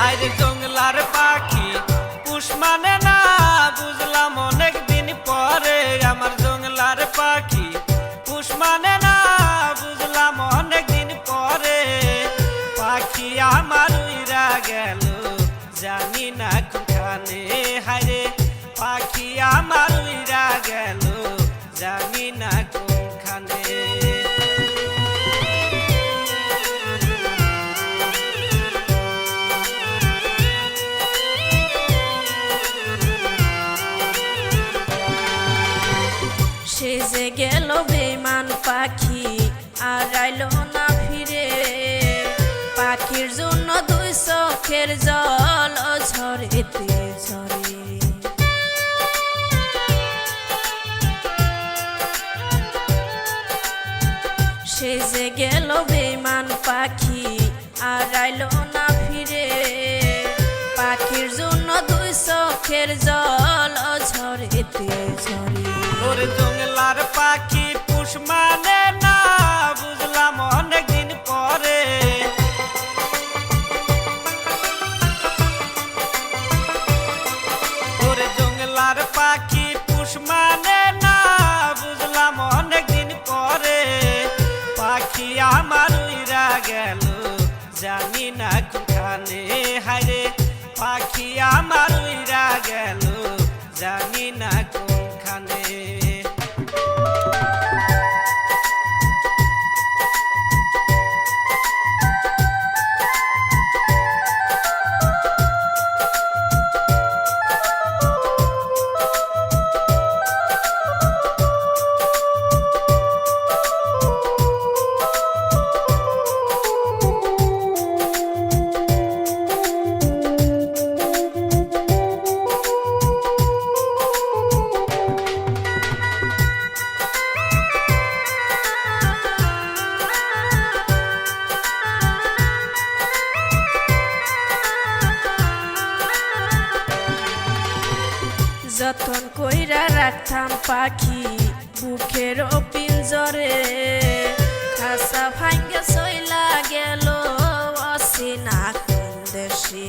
আরে জংলার পাখি পুষ মানে না বুঝলাম অনেক দিন পরে আমার জংলার পাখি পুষ মানে না বুঝলাম অনেক দিন পরে পাখি আমার উইরা গেল জানি না কোনখানে হায়রে পাখি আমার উইরা গেল জানি না কোনখানে সেজে গেল বেমান পাখি আর আইলো না ফিরে পাখির জন্য দুই চোখের জল ঝরেতে ঝরে সেজে গেল বেমান পাখি আর আইলো না ফিরে পাখির জন্য দুই চোখের জল ঝরেতে ঝরে ওরে জংলার পাখি পুষ মানে না বুঝলাম অনেক দিন পরে ওরে জংলার পাখি পুষ মানে না বুঝলাম অনেক দিন পরে পাখি আমার উইরা গেল জানি না কোনখানে হায়রে পাখি আমার উইরা গেল জানি না কোনখানে যতন কইরা রাখতাম পাখি বুকের পিঞ্জরে খাসা ভাঙ্গে চইলা গেল অচেনা কোন দেশে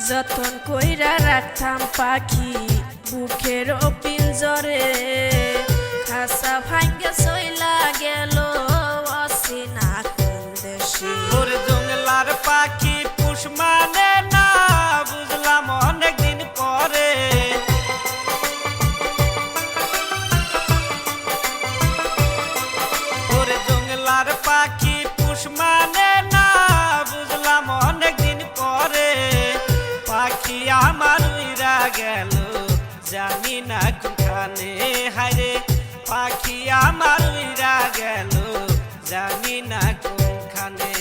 যতন কইরা রাখতাম পাখি বুকের পিঞ্জরে খাসা ভাঙ্গে চইলা গেল অচেনা কোন দেশে ওরে জংলার পাখি পুষ মানে না বুঝলাম অনেক দিন পরে ওরে জংলার পাখি পুষ মানে না বুঝলাম অনেক দিন পরে পাখি আমার উইরা গেল জানি না কোনখানে হায়রে পাখি আমার উইরা গেল জানি না কোনখানে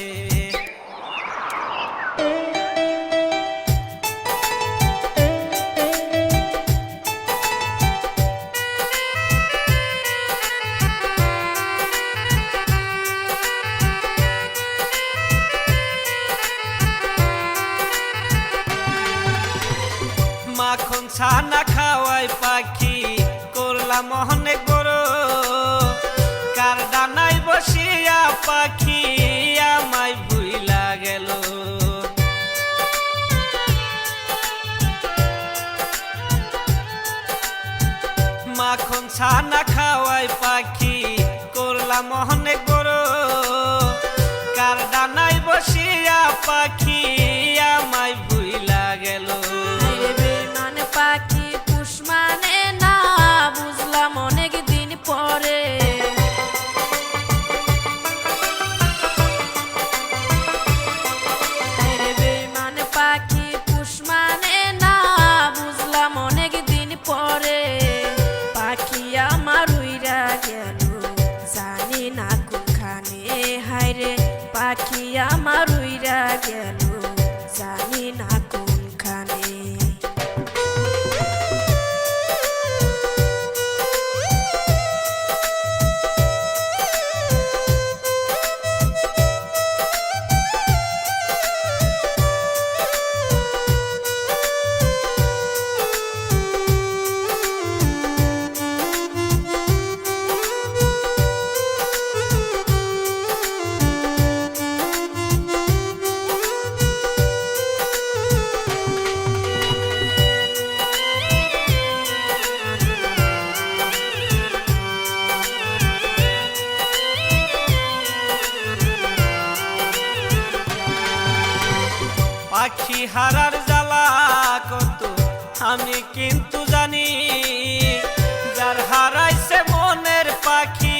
মাখন ছানা খাওয়াই পাখি করলাম অনেক বড় কার ডানায় বসিয়া পাখি আমায় ভুইলা গেল মাখন ছানা খাওয়াই পাখি করলাম অনেক বড় কার ডানায় বসিয়া পাখি আমায় ভুইলা গেল বেমান পাখি পুষ মানে না বুঝলাম অনেক দিন পরে বেমান পাখি পুষ মানে না বুঝলাম অনেক দিন পরে পাখি আমার উইরা গেল জানি না কোনখানে হায়রে পাখি আমার উইরা গেল জানি না কোনখানে হারার জ্বালা কত আমি কিন্তু জানি, যার হারাইছে মনের পাখি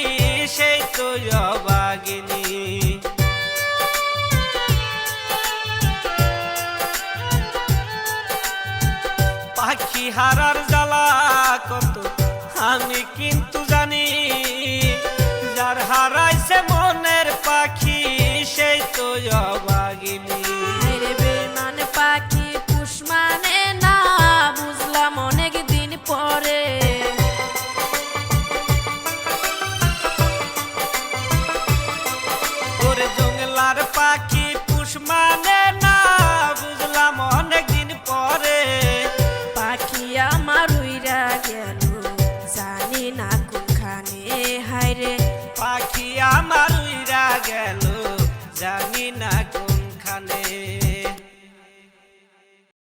সেই তো অভাগিনী। পাখি হারার জ্বালা কত আমি কিন্তু জানি, যার হারাইছে মনের পাখি সেই তো অভাগিনী। রে বেমান পাখি পুষ মানে না, বুঝলাম অনেক দিন পরে। ওরে জঙ্গলার পাখি পুষ মানে না, বুঝলাম অনেক দিন পরে। পাখি আমার উইরা গেল জানি না কোনখানে, হায়রে পাখি আমার উইরা গেল